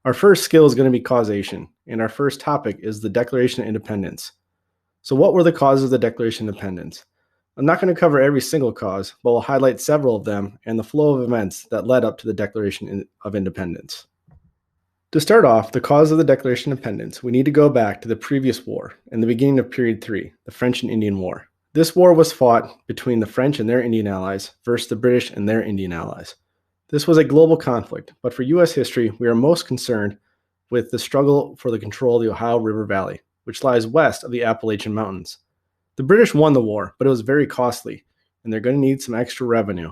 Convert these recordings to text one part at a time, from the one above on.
Our first skill is going to be causation, and our first topic is the Declaration of Independence. So what were the causes of the Declaration of Independence? I'm not going to cover every single cause, but we'll highlight several of them and the flow of events that led up to the Declaration of Independence. To start off, the cause of the Declaration of Independence, we need to go back to the previous war and the beginning of Period 3, the French and Indian War. This war was fought between the French and their Indian allies versus the British and their Indian allies. This was a global conflict, but for U.S. history, we are most concerned with the struggle for the control of the Ohio River Valley, which lies west of the Appalachian Mountains. The British won the war, but it was very costly, and they're going to need some extra revenue.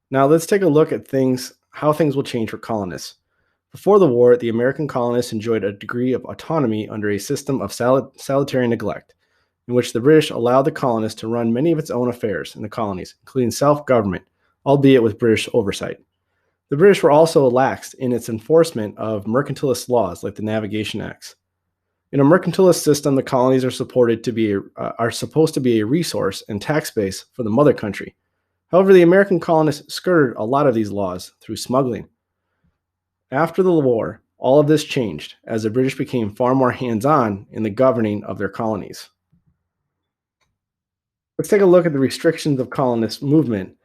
Now let's take a look at how things will change for colonists. Before the war, the American colonists enjoyed a degree of autonomy under a system of salutary neglect, in which the British allowed the colonists to run many of its own affairs in the colonies, including self-government, albeit with British oversight. The British were also lax in its enforcement of mercantilist laws like the Navigation Acts. In a mercantilist system, the colonies are supposed to be a resource and tax base for the mother country. However, the American colonists skirted a lot of these laws through smuggling. After the war, all of this changed as the British became far more hands-on in the governing of their colonies. Let's take a look at the restrictions of colonist movement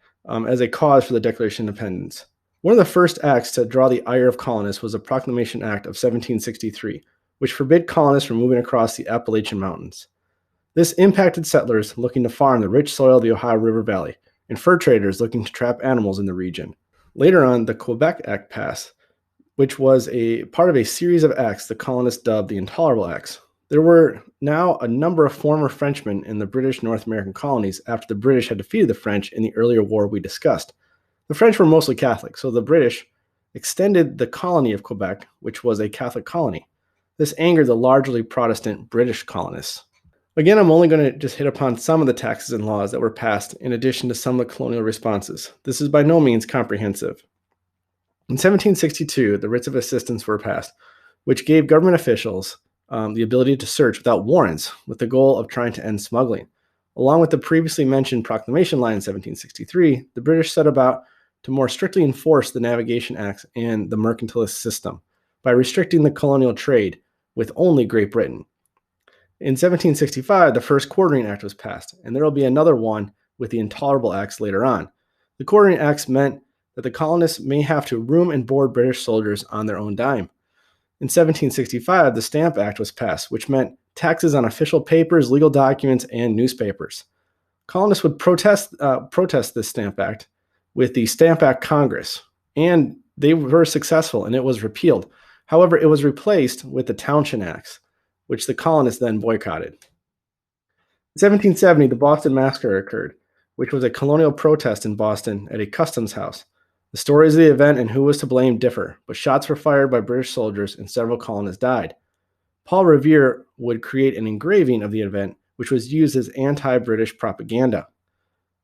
as a cause for the Declaration of Independence. One of the first acts to draw the ire of colonists was the Proclamation Act of 1763, which forbid colonists from moving across the Appalachian Mountains. This impacted settlers looking to farm the rich soil of the Ohio River Valley and fur traders looking to trap animals in the region. Later on, the Quebec Act passed, which was a part of a series of acts the colonists dubbed the Intolerable Acts. There were now a number of former Frenchmen in the British North American colonies after the British had defeated the French in the earlier war we discussed. The French were mostly Catholic, so the British extended the colony of Quebec, which was a Catholic colony. This angered the largely Protestant British colonists. Again, I'm only going to just hit upon some of the taxes and laws that were passed in addition to some of the colonial responses. This is by no means comprehensive. In 1762, the writs of assistance were passed, which gave government officials the ability to search without warrants with the goal of trying to end smuggling. Along with the previously mentioned proclamation line in 1763, the British set about to more strictly enforce the Navigation Acts and the mercantilist system by restricting the colonial trade with only Great Britain. In 1765, the first Quartering Act was passed, and there will be another one with the Intolerable Acts later on. The Quartering Acts meant that the colonists may have to room and board British soldiers on their own dime. In 1765, the Stamp Act was passed, which meant taxes on official papers, legal documents, and newspapers. Colonists would protest this Stamp Act with the Stamp Act Congress, and they were successful, and it was repealed. However, it was replaced with the Townshend Acts, which the colonists then boycotted. In 1770, the Boston Massacre occurred, which was a colonial protest in Boston at a customs house. The stories of the event and who was to blame differ, but shots were fired by British soldiers and several colonists died. Paul Revere would create an engraving of the event, which was used as anti-British propaganda.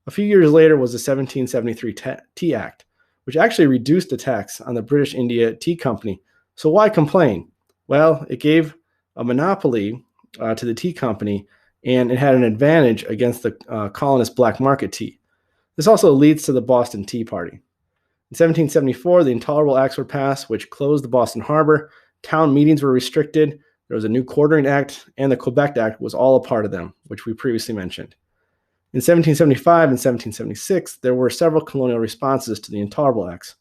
A few years later was the 1773 Tea Act, which actually reduced the tax on the British India Tea Company. So why complain? Well, it gave a monopoly to the tea company, and it had an advantage against the colonist black market tea. This also leads to the Boston Tea Party. In 1774, the Intolerable Acts were passed, which closed the Boston Harbor. Town meetings were restricted. There was a new Quartering Act, and the Quebec Act was all a part of them, which we previously mentioned. In 1775 and 1776, there were several colonial responses to the Intolerable Acts.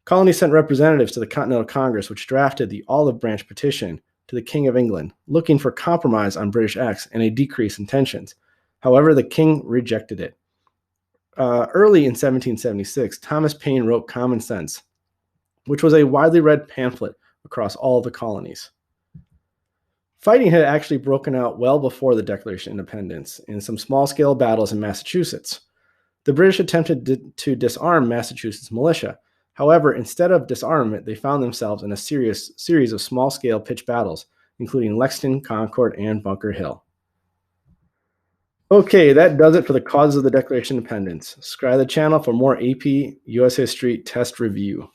Colonies sent representatives to the Continental Congress, which drafted the Olive Branch Petition to the King of England, looking for compromise on British acts and a decrease in tensions. However, the king rejected it. Early in 1776, Thomas Paine wrote Common Sense, which was a widely read pamphlet across all of the colonies. Fighting had actually broken out well before the Declaration of Independence in some small-scale battles in Massachusetts. The British attempted to disarm Massachusetts militia. However, instead of disarmament, they found themselves in a series of small-scale pitched battles, including Lexington, Concord, and Bunker Hill. Okay, that does it for the causes of the Declaration of Independence. Subscribe to the channel for more AP US History test review.